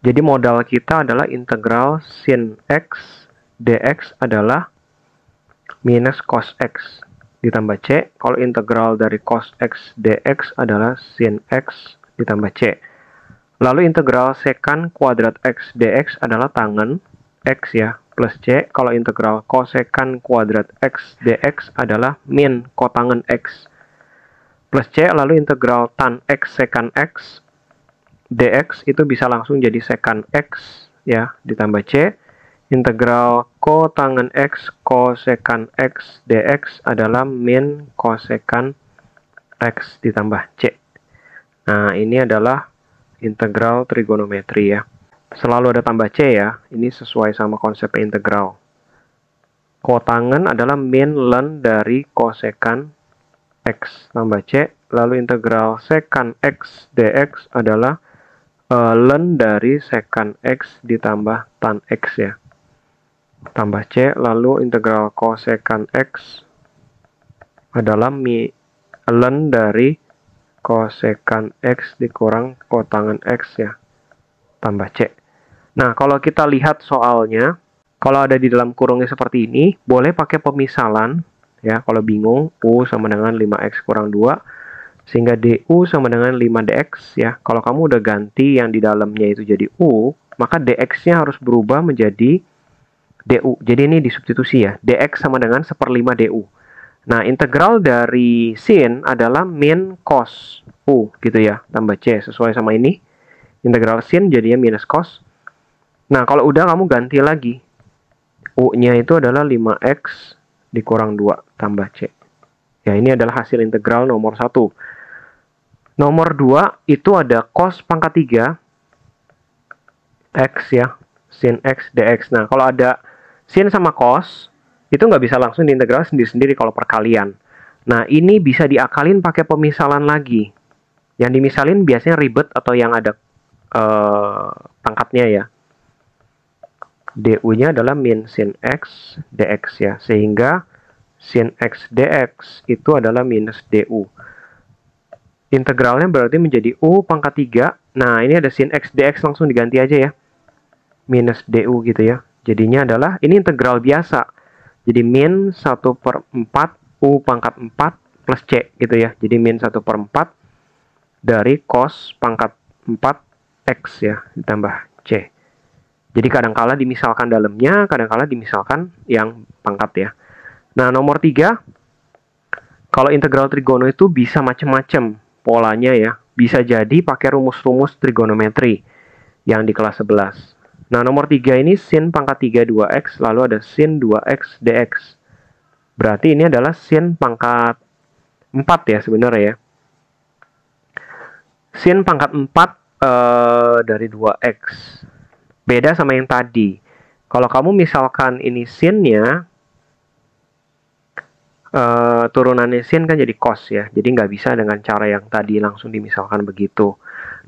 Jadi modal kita adalah integral sin x dx adalah minus cos x ditambah c. Kalau integral dari cos x dx adalah sin x ditambah c. Lalu integral secant kuadrat x dx adalah tangen x ya, plus c. Kalau integral cosecant kuadrat x dx adalah min kotangen x plus c. Lalu integral tan x secant x dx itu bisa langsung jadi secant x ya, ditambah c. Integral kotangen x cosecant x dx adalah min cosecant x ditambah c. Nah, ini adalah integral trigonometri ya. Selalu ada tambah c ya. Ini sesuai sama konsep integral. Kotangen adalah min ln dari cosecant x tambah c. Lalu integral secant x dx adalah ln dari secant x ditambah tan x ya, tambah c. Lalu integral cosecant x adalah ln dari cosecant x dikurang kotangen x ya, tambah c. Nah, kalau kita lihat soalnya, kalau ada di dalam kurungnya seperti ini, boleh pakai pemisalan ya. Kalau bingung, u sama dengan 5x kurang 2 sehingga du sama dengan 5dx ya. Kalau kamu udah ganti yang di dalamnya itu jadi u, maka dx-nya harus berubah menjadi du. Jadi ini disubstitusi ya. Dx sama dengan 1/5 du. Nah, integral dari sin adalah min cos u gitu ya, tambah c. Sesuai sama ini. Integral sin jadinya minus cos. Nah, kalau udah kamu ganti lagi. U-nya itu adalah 5x dikurang 2 tambah c. Ya, ini adalah hasil integral nomor 1. Nomor 2 itu ada cos pangkat 3 x ya, sin x dx. Nah, kalau ada sin sama cos, itu nggak bisa langsung diintegral sendiri-sendiri kalau perkalian. Nah, ini bisa diakalin pakai pemisalan lagi. Yang dimisalin biasanya ribet atau yang ada pangkatnya ya. Du-nya adalah min sin x dx ya, sehingga sin x dx itu adalah minus du. Integralnya berarti menjadi u pangkat 3. Nah, ini ada sin x dx, langsung diganti aja ya. Minus du gitu ya. Jadinya adalah, ini integral biasa. Jadi min 1/4 u pangkat 4 plus c gitu ya. Jadi min 1/4 dari cos pangkat 4 x ya, ditambah c. Jadi kadangkala dimisalkan dalamnya, kadangkala dimisalkan yang pangkat ya. Nah, nomor 3, kalau integral trigono itu bisa macam-macam polanya ya. Bisa jadi pakai rumus-rumus trigonometri yang di kelas 11. Nah, nomor 3 ini sin pangkat 3 2x, lalu ada sin 2x dx. Berarti ini adalah sin pangkat 4 ya sebenarnya ya. Sin pangkat 4 dari 2x. Beda sama yang tadi. Kalau kamu misalkan ini sinnya, turunannya sin kan jadi cos ya. Jadi nggak bisa dengan cara yang tadi langsung dimisalkan begitu.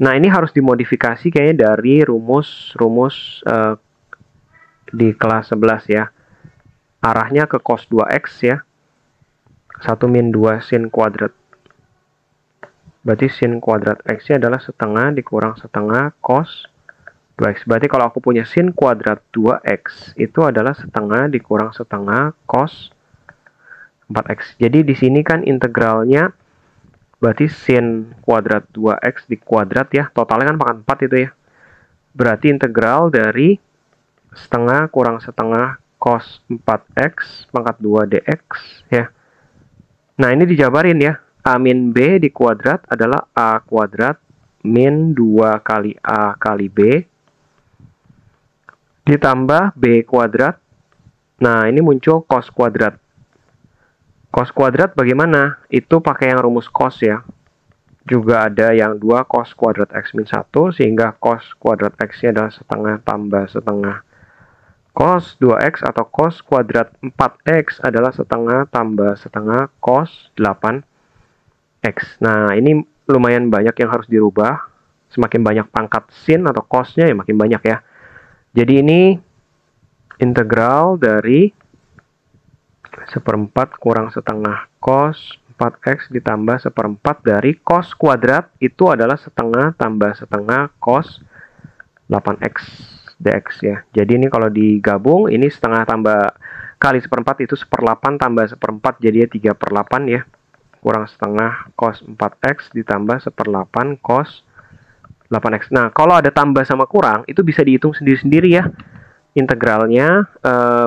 Nah, ini harus dimodifikasi kayaknya dari rumus-rumus di kelas 11 ya. Arahnya ke cos 2x ya. 1 min 2 sin kuadrat. Berarti sin kuadrat x-nya adalah setengah dikurang setengah cos 2x. Berarti kalau aku punya sin kuadrat 2x, itu adalah setengah dikurang setengah cos 4x. Jadi di sini kan integralnya berarti sin kuadrat 2x dikuadrat ya. Totalnya kan pangkat 4 itu ya. Berarti integral dari setengah kurang setengah cos 4x pangkat 2 dx ya. Nah, ini dijabarin ya. A min B dikuadrat adalah A kuadrat min 2 kali A kali B ditambah B kuadrat. Nah, ini muncul cos kuadrat. Cos kuadrat bagaimana? Itu pakai yang rumus cos ya. Juga ada yang 2 cos kuadrat x min 1, sehingga cos kuadrat x-nya adalah setengah tambah setengah. Cos 2x atau cos kuadrat 4x adalah setengah tambah setengah cos 8x. Nah, ini lumayan banyak yang harus dirubah. Semakin banyak pangkat sin atau cosnya ya makin banyak ya. Jadi ini integral dari 1/4 kurang setengah cos 4x ditambah 1/4 dari cos kuadrat itu adalah setengah tambah setengah cos 8x dx ya. Jadi ini kalau digabung, ini setengah tambah kali seperempat itu 1/8 tambah seperempat, jadinya 3/8 ya. Kurang setengah cos 4x ditambah 1/8 cos 8x. Nah, kalau ada tambah sama kurang, itu bisa dihitung sendiri-sendiri ya. Integralnya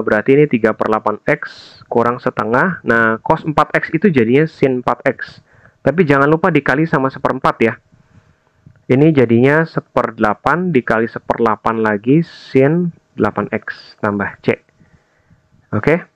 berarti ini 3/8x kurang setengah. Nah, cos 4x itu jadinya sin 4x. Tapi jangan lupa dikali sama 1/4 ya. Ini jadinya 1/8 dikali 1/8 lagi sin 8x tambah C. Oke.